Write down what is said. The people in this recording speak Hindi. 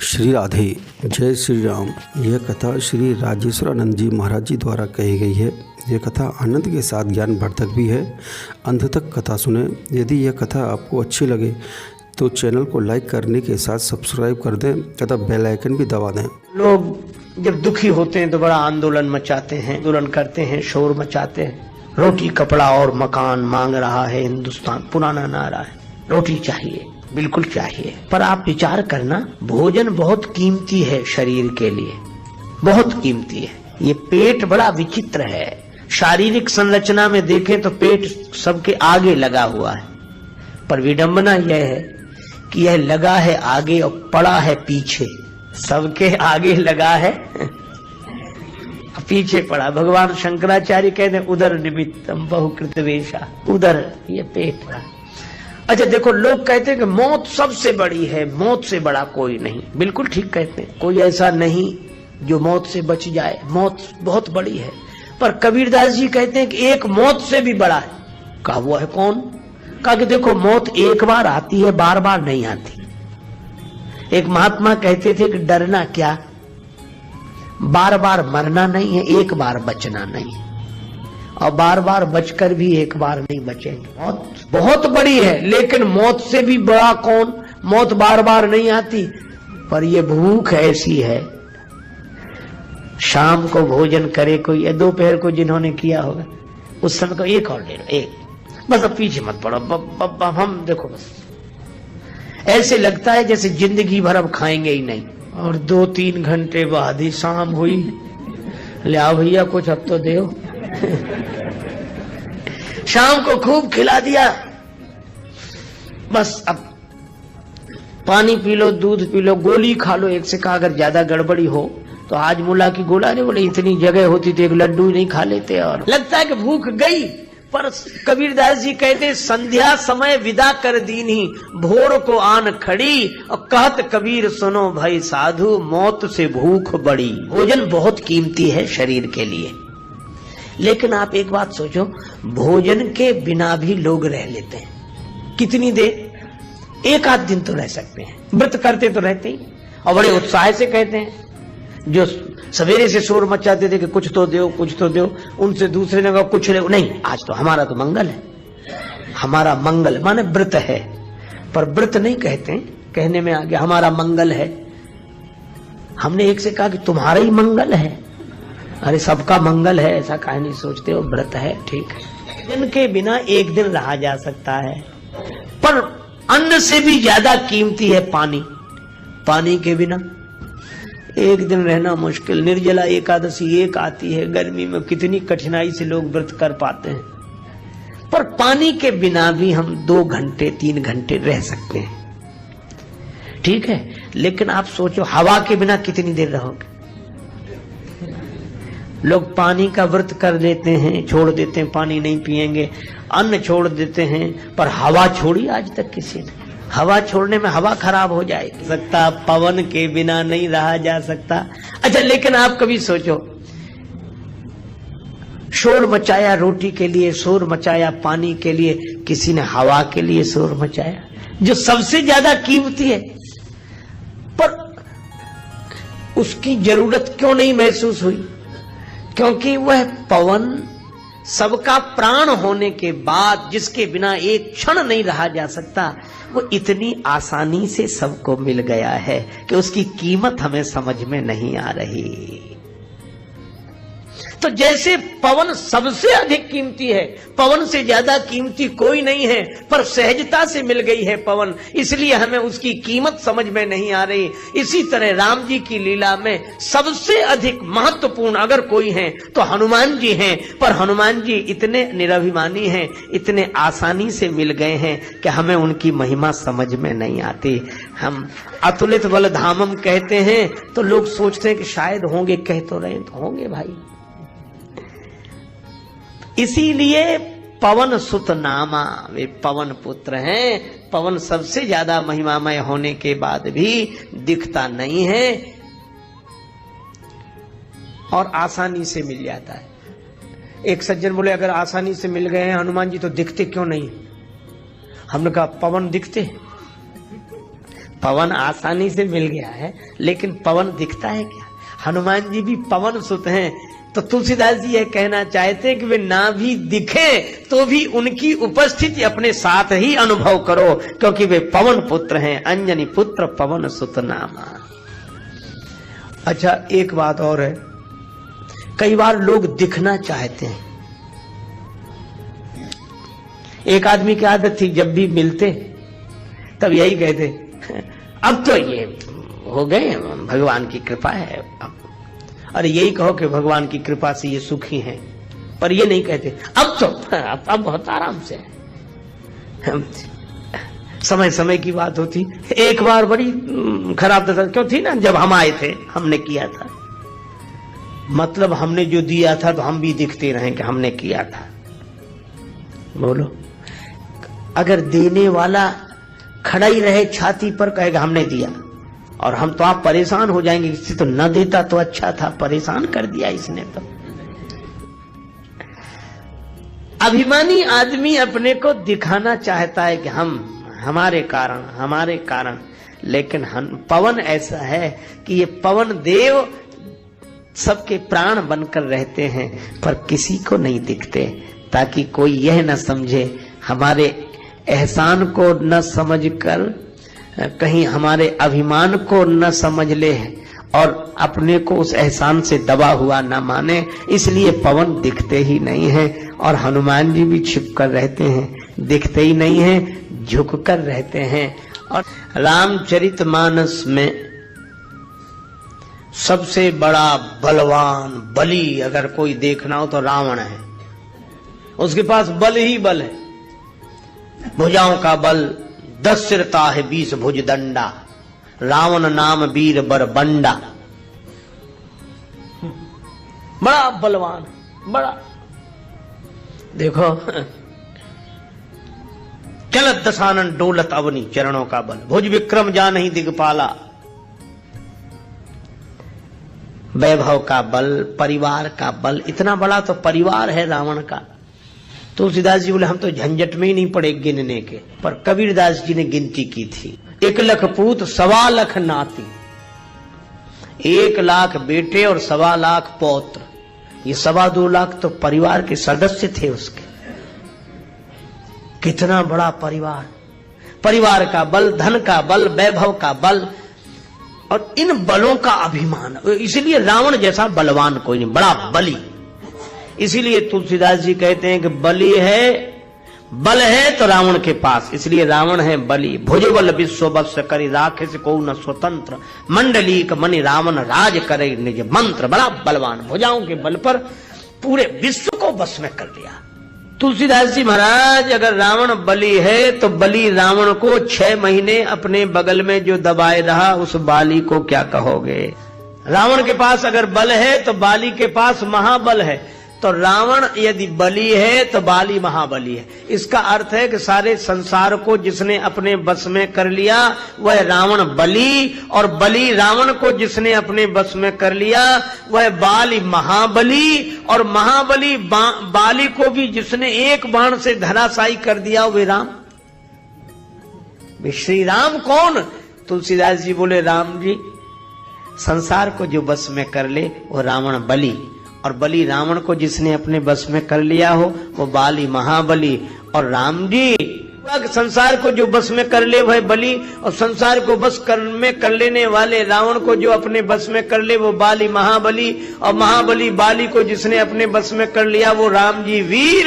श्री राधे, जय श्री राम। यह कथा श्री राजेश्वरानंद जी महाराज जी द्वारा कही गई है। यह कथा आनंद के साथ ज्ञानवर्धक भी है। अंत तक कथा सुने। यदि यह कथा आपको अच्छी लगे तो चैनल को लाइक करने के साथ सब्सक्राइब कर दें तथा बेल आइकन भी दबा दें। लोग जब दुखी होते हैं तो बड़ा आंदोलन मचाते हैं, आंदोलन करते हैं, शोर मचाते हैं। रोटी कपड़ा और मकान मांग रहा है हिंदुस्तान। पुराना नारा है, रोटी चाहिए, बिल्कुल चाहिए। पर आप विचार करना, भोजन बहुत कीमती है शरीर के लिए, बहुत कीमती है। ये पेट बड़ा विचित्र है। शारीरिक संरचना में देखें तो पेट सबके आगे लगा हुआ है, पर विडंबना यह है कि यह लगा है आगे और पड़ा है पीछे। सबके आगे लगा है, पीछे पड़ा। भगवान शंकराचार्य कहते हैं उदर निमित्तम बहुकृत वेशा। उदर ये पेट है। अच्छा देखो, लोग कहते हैं कि मौत सबसे बड़ी है, मौत से बड़ा कोई नहीं। बिल्कुल ठीक कहते हैं, कोई ऐसा नहीं जो मौत से बच जाए। मौत बहुत बड़ी है, पर कबीरदास जी कहते हैं कि एक मौत से भी बड़ा है। कहा वो है कौन? कहा कि देखो, मौत एक बार आती है, बार बार नहीं आती। एक महात्मा कहते थे कि डरना क्या, बार बार मरना नहीं है, एक बार बचना नहीं है। और बार बार बचकर भी एक बार नहीं बचेंगे। मौत बहुत बड़ी है, लेकिन मौत से भी बड़ा कौन? मौत बार बार नहीं आती, पर ये भूख ऐसी है। शाम को भोजन करे कोई, या दोपहर को जिन्होंने किया होगा, उस समय को एक और ले लो, एक बस। अब पीछे मत पड़ो। हम देखो, बस ऐसे लगता है जैसे जिंदगी भर अब खाएंगे ही नहीं। और 2-3 घंटे बाद ही शाम हुई, ले आओ भैया कुछ अब तो दो। शाम को खूब खिला दिया, बस अब पानी पी लो, दूध पी लो, गोली खा लो। एक से कहा अगर ज्यादा गड़बड़ी हो तो आज मुला की गोला नहीं, बोले इतनी जगह होती तो एक लड्डू ही नहीं खा लेते। और लगता है कि भूख गई। पर कबीरदास जी कहते संध्या समय विदा कर दीनी, भोर को आन खड़ी। और कहत कबीर सुनो भाई साधु, मौत से भूख बड़ी। भोजन बहुत कीमती है शरीर के लिए, लेकिन आप एक बात सोचो, भोजन के बिना भी लोग रह लेते हैं। कितनी देर? 1-8 दिन तो रह सकते हैं। व्रत करते तो रहते ही, और बड़े उत्साह से कहते हैं। जो सवेरे से शोर मचाते थे कि कुछ तो दो, कुछ तो दो, उनसे दूसरे ने कहा कुछ नहीं, आज तो हमारा तो मंगल है। हमारा मंगल माने व्रत है, पर व्रत नहीं कहते, कहने में आ गया हमारा मंगल है। हमने एक से कहा कि तुम्हारा ही मंगल है। अरे सबका मंगल है, ऐसा काहे नहीं सोचते हो? व्रत है, ठीक है। इनके बिना एक दिन रहा जा सकता है, पर अन्न से भी ज्यादा कीमती है पानी। पानी के बिना एक दिन रहना मुश्किल। निर्जला एकादशी एक आती है गर्मी में, कितनी कठिनाई से लोग व्रत कर पाते हैं, पर पानी के बिना भी हम 2 घंटे 3 घंटे रह सकते हैं, ठीक है। लेकिन आप सोचो, हवा के बिना कितनी देर रहोगे? लोग पानी का व्रत कर देते हैं, छोड़ देते हैं, पानी नहीं पिएंगे। अन्न छोड़ देते हैं, पर हवा छोड़ी आज तक किसी ने? हवा छोड़ने में हवा खराब हो जाएगी। सकता पवन के बिना नहीं रहा जा सकता। अच्छा, लेकिन आप कभी सोचो, शोर मचाया रोटी के लिए, शोर मचाया पानी के लिए, किसी ने हवा के लिए शोर मचाया जो सबसे ज्यादा कीमती है, पर उसकी जरूरत क्यों नहीं महसूस हुई? क्योंकि वह पवन सबका प्राण होने के बाद, जिसके बिना एक क्षण नहीं रहा जा सकता, वो इतनी आसानी से सबको मिल गया है कि उसकी कीमत हमें समझ में नहीं आ रही। तो जैसे पवन सबसे अधिक कीमती है, पवन से ज्यादा कीमती कोई नहीं है, पर सहजता से मिल गई है पवन, इसलिए हमें उसकी कीमत समझ में नहीं आ रही। इसी तरह राम जी की लीला में सबसे अधिक महत्वपूर्ण अगर कोई है तो हनुमान जी हैं, पर हनुमान जी इतने निरभिमानी हैं, इतने आसानी से मिल गए हैं कि हमें उनकी महिमा समझ में नहीं आती। हम अतुलित बल धामम कहते हैं तो लोग सोचते हैं कि शायद होंगे, कह तो रहे तो होंगे भाई। इसीलिए पवन सुत नामा, वे पवन पुत्र हैं। पवन सबसे ज्यादा महिमामय होने के बाद भी दिखता नहीं है और आसानी से मिल जाता है। एक सज्जन बोले अगर आसानी से मिल गए हैं हनुमान जी तो दिखते क्यों नहीं? हमने कहा पवन दिखते, पवन आसानी से मिल गया है, लेकिन पवन दिखता है क्या? हनुमान जी भी पवन सुत हैं, तो तुलसीदास जी ये कहना चाहते हैं कि वे ना भी दिखे तो भी उनकी उपस्थिति अपने साथ ही अनुभव करो, क्योंकि वे पवन पुत्र हैं, अंजनी पुत्र पवन सुत नामा। अच्छा, एक बात और है, कई बार लोग दिखना चाहते हैं। एक आदमी की आदत थी, जब भी मिलते तब यही कहते, अब तो ये हो गए, भगवान की कृपा है। और यही कहो कि भगवान की कृपा से ये सुखी हैं, पर ये नहीं कहते अब तो अब बहुत आराम से है। समय समय की बात होती। एक बार बड़ी खराब दशा क्यों थी ना, जब हम आए थे, हमने किया था, मतलब हमने जो दिया था तो हम भी दिखते रहे कि हमने किया था। बोलो, अगर देने वाला खड़ा ही रहे छाती पर, कहेगा हमने दिया, और हम तो आप परेशान हो जाएंगे, किसी तो न देता तो अच्छा था, परेशान कर दिया इसने तो। अभिमानी आदमी अपने को दिखाना चाहता है कि हमारे कारण, लेकिन पवन ऐसा है कि ये पवन देव सबके प्राण बनकर रहते हैं, पर किसी को नहीं दिखते, ताकि कोई यह न समझे, हमारे एहसान को न समझकर कहीं हमारे अभिमान को न समझ ले और अपने को उस एहसान से दबा हुआ न माने, इसलिए पवन दिखते ही नहीं है। और हनुमान जी भी छिप कर रहते हैं, दिखते ही नहीं है, झुक कर रहते हैं। और रामचरितमानस में सबसे बड़ा बलवान बली अगर कोई देखना हो तो रावण है। उसके पास बल ही बल है, भुजाओं का बल, 10 सिरता है 20 भुज दंडा, रावण नाम वीर बर बंडा। बड़ा बलवान, बड़ा। देखो, चलत दशानन डोलत अवनी, चरणों का बल, भुज विक्रम जा नहीं दिगपाला, वैभव का बल, परिवार का बल, इतना बड़ा तो परिवार है रावण का। तुलसीदास जी बोले हम तो झंझट में ही नहीं पड़े गिनने के, पर कबीरदास जी ने गिनती की थी। 1 लाख पूत 1.25 लाख नाती, 1 लाख बेटे और 1.25 लाख पौत्र, ये 2.25 लाख तो परिवार के सदस्य थे उसके। कितना बड़ा परिवार, परिवार का बल, धन का बल, वैभव का बल, और इन बलों का अभिमान। इसलिए रावण जैसा बलवान कोई नहीं, बड़ा बली। इसीलिए तुलसीदास जी कहते हैं कि बली है, बल है तो रावण के पास, इसलिए रावण है बली। भुजबल विश्व बस करी राखे से को न स्वतंत्र, मंडलीक मणि रावण राज करे निज मंत्र। बड़ा बलवान, भुजाओं के बल पर पूरे विश्व को बस में कर लिया। तुलसीदास जी महाराज, अगर रावण बली है तो बली रावण को 6 महीने अपने बगल में जो दबाए रहा, उस बाली को क्या कहोगे? रावण के पास अगर बल है तो बाली के पास महाबल है, तो रावण यदि बली है तो बाली महाबली है। इसका अर्थ है कि सारे संसार को जिसने अपने बस में कर लिया वह रावण बली, और बली रावण को जिसने अपने बस में कर लिया वह बाली महाबली, और महाबली बाली को भी जिसने एक बाण से धराशायी कर दिया वे राम। श्री राम कौन? तुलसीदास जी बोले राम जी संसार को जो बस में कर ले वो रावण बली, और बली रावण को जिसने अपने बस में कर लिया हो वो बाली महाबली। और राम जी संसार को जो बस में कर ले वह बली, और संसार को बस में कर लेने वाले रावण को जो अपने बस में कर ले वो बाली महाबली, और महाबली बाली को जिसने अपने बस में कर लिया वो राम जी वीर।